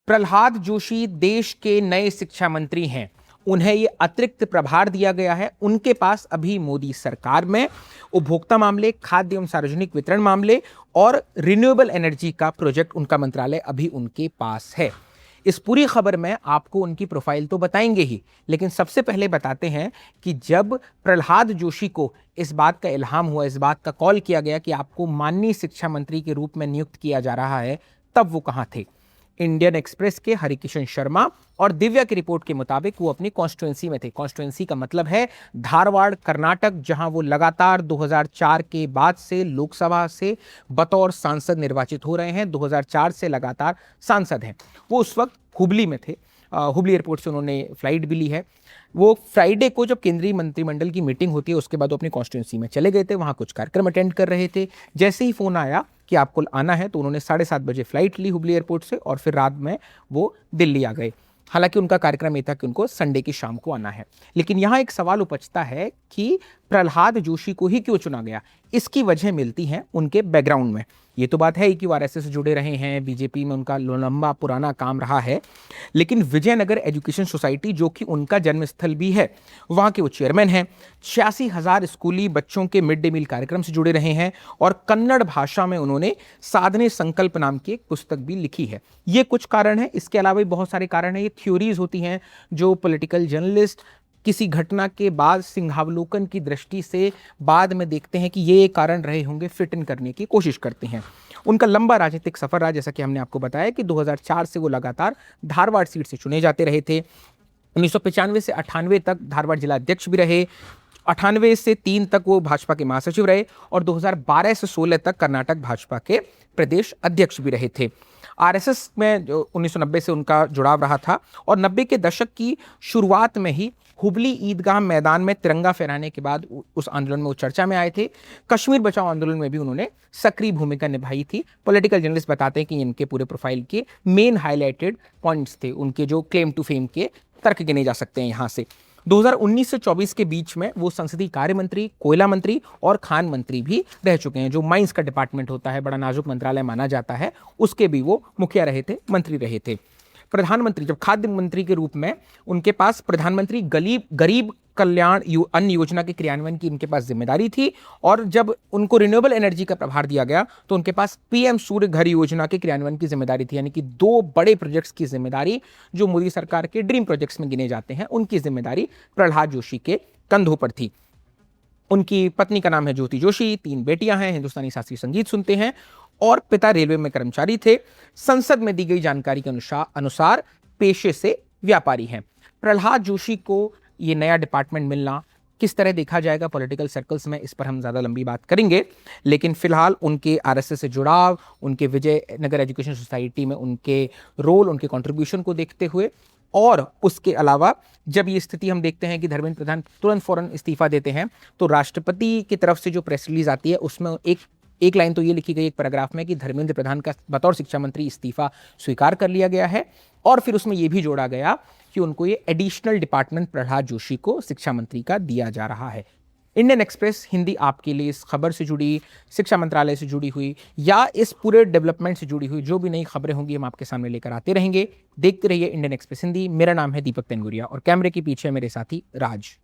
प्रहलाद जोशी देश के नए शिक्षा मंत्री हैं। उन्हें ये अतिरिक्त प्रभार दिया गया है। उनके पास अभी मोदी सरकार में उपभोक्ता मामले, खाद्य एवं सार्वजनिक वितरण मामले और रिन्यूएबल एनर्जी का प्रोजेक्ट उनका मंत्रालय अभी उनके पास है। इस पूरी खबर में आपको उनकी प्रोफाइल तो बताएंगे ही, लेकिन सबसे पहले बताते हैं कि जब प्रहलाद जोशी को इस बात का इल्हाम हुआ, इस बात का कॉल किया गया कि आपको माननीय शिक्षा मंत्री के रूप में नियुक्त किया जा रहा है, तब वो कहां थे। इंडियन एक्सप्रेस के हरिकिशन शर्मा और दिव्या की रिपोर्ट के मुताबिक वो अपनी कॉन्स्टिट्यूएंसी में थे। कॉन्स्टिट्यूएंसी का मतलब है धारवाड़, कर्नाटक, जहां वो लगातार 2004 के बाद से लोकसभा से बतौर सांसद निर्वाचित हो रहे हैं। 2004 से लगातार सांसद हैं। वो उस वक्त हुबली में थे। हुबली एयरपोर्ट से उन्होंने फ्लाइट भी ली है। वो फ्राइडे को जब केंद्रीय मंत्रिमंडल की मीटिंग होती है, उसके बाद वो अपनी कॉन्स्टिट्यूएंसी में चले गए थे। वहाँ कुछ कार्यक्रम अटेंड कर रहे थे। जैसे ही फोन आया कि आपको आना है, तो उन्होंने 7:30 बजे फ्लाइट ली हुबली एयरपोर्ट से और फिर रात में वो दिल्ली आ गए। हालांकि उनका कार्यक्रम ये था कि उनको संडे की शाम को आना है। लेकिन यहाँ एक सवाल उपजता है कि प्रहलाद जोशी को ही क्यों चुना गया। इसकी वजह मिलती है उनके बैकग्राउंड में। ये तो बात है ही कि वो आरएसएस से जुड़े रहे हैं, बीजेपी में उनका लंबा पुराना काम रहा है। लेकिन विजयनगर एजुकेशन सोसाइटी, जो कि उनका जन्मस्थल भी है, वहाँ के वो चेयरमैन हैं। 86,000 स्कूली बच्चों के मिड डे मील कार्यक्रम से जुड़े रहे हैं और कन्नड़ भाषा में उन्होंने साधने संकल्प नाम की एक पुस्तक भी लिखी है। ये कुछ कारण है। इसके अलावा भी बहुत सारे कारण हैं। ये थ्योरीज होती हैं जो पॉलिटिकल जर्नलिस्ट किसी घटना के बाद सिंहावलोकन की दृष्टि से बाद में देखते हैं कि ये कारण रहे होंगे, फिट इन करने की कोशिश करते हैं। उनका लंबा राजनीतिक सफर रहा, जैसा कि हमने आपको बताया कि 2004 से वो लगातार धारवाड़ सीट से चुने जाते रहे थे। 1995 से 98 तक धारवाड़ जिला अध्यक्ष भी रहे। 98 से 3 तक वो भाजपा के महासचिव रहे और 2012 से 16 तक कर्नाटक भाजपा के प्रदेश अध्यक्ष भी रहे थे। आरएसएस में जो 1990 से उनका जुड़ाव रहा था और 90 के दशक की शुरुआत में ही हुबली ईदगाह मैदान में तिरंगा फहराने के बाद उस आंदोलन में वो चर्चा में आए थे। कश्मीर बचाओ आंदोलन में भी उन्होंने सक्रिय भूमिका निभाई थी। पॉलिटिकल जर्नलिस्ट बताते हैं कि इनके पूरे प्रोफाइल के मेन हाईलाइटेड पॉइंट्स थे, उनके जो क्लेम टू फेम के तर्क गिने जा सकते हैं यहाँ से। 2019 से 24 के बीच में वो संसदीय कार्य मंत्री, कोयला मंत्री और खान मंत्री भी रह चुके हैं। जो माइंस का डिपार्टमेंट होता है, बड़ा नाजुक मंत्रालय माना जाता है, उसके भी वो मुखिया रहे थे, मंत्री रहे थे। प्रधानमंत्री, जब खाद्य मंत्री के रूप में उनके पास प्रधानमंत्री गरीब कल्याण अन्न योजना के क्रियान्वयन की उनके पास जिम्मेदारी थी और जब उनको रिन्यूएबल एनर्जी का प्रभार दिया गया तो उनके पास पीएम सूर्य घर योजना के क्रियान्वयन की जिम्मेदारी थी। यानी कि 2 बड़े प्रोजेक्ट्स की जिम्मेदारी, जो मोदी सरकार के ड्रीम प्रोजेक्ट्स में गिने जाते हैं, उनकी जिम्मेदारी प्रहलाद जोशी के कंधों पर थी। उनकी पत्नी का नाम है ज्योति जोशी, 3 बेटियां हैं, हिंदुस्तानी शास्त्रीय संगीत सुनते हैं और पिता रेलवे में कर्मचारी थे। संसद में दी गई जानकारी के अनुसार पेशे से व्यापारी हैं। प्रहलाद जोशी को ये नया डिपार्टमेंट मिलना किस तरह देखा जाएगा पॉलिटिकल सर्कल्स में, इस पर हम ज़्यादा लंबी बात करेंगे। लेकिन फिलहाल उनके आरएसएस से जुड़ाव, उनके विजयनगर एजुकेशन सोसाइटी में उनके रोल, उनके कंट्रीब्यूशन को देखते हुए और उसके अलावा जब ये स्थिति हम देखते हैं कि धर्मेंद्र प्रधान तुरंत फौरन इस्तीफा देते हैं, तो राष्ट्रपति की तरफ से जो प्रेस रिलीज आती है उसमें एक लाइन तो ये लिखी गई एक पैराग्राफ में कि धर्मेंद्र प्रधान का बतौर शिक्षा मंत्री इस्तीफा स्वीकार कर लिया गया है और फिर उसमें यह भी जोड़ा गया कि उनको ये एडिशनल डिपार्टमेंट प्रहलाद जोशी को शिक्षा मंत्री का दिया जा रहा है। इंडियन एक्सप्रेस हिंदी आपके लिए इस खबर से जुड़ी, शिक्षा मंत्रालय से जुड़ी हुई या इस पूरे डेवलपमेंट से जुड़ी हुई जो भी नई खबरें होंगी हम आपके सामने लेकर आते रहेंगे। देखते रहिए इंडियन एक्सप्रेस हिंदी। मेरा नाम है दीपक तेनगुरिया और कैमरे के पीछे मेरे साथी राज।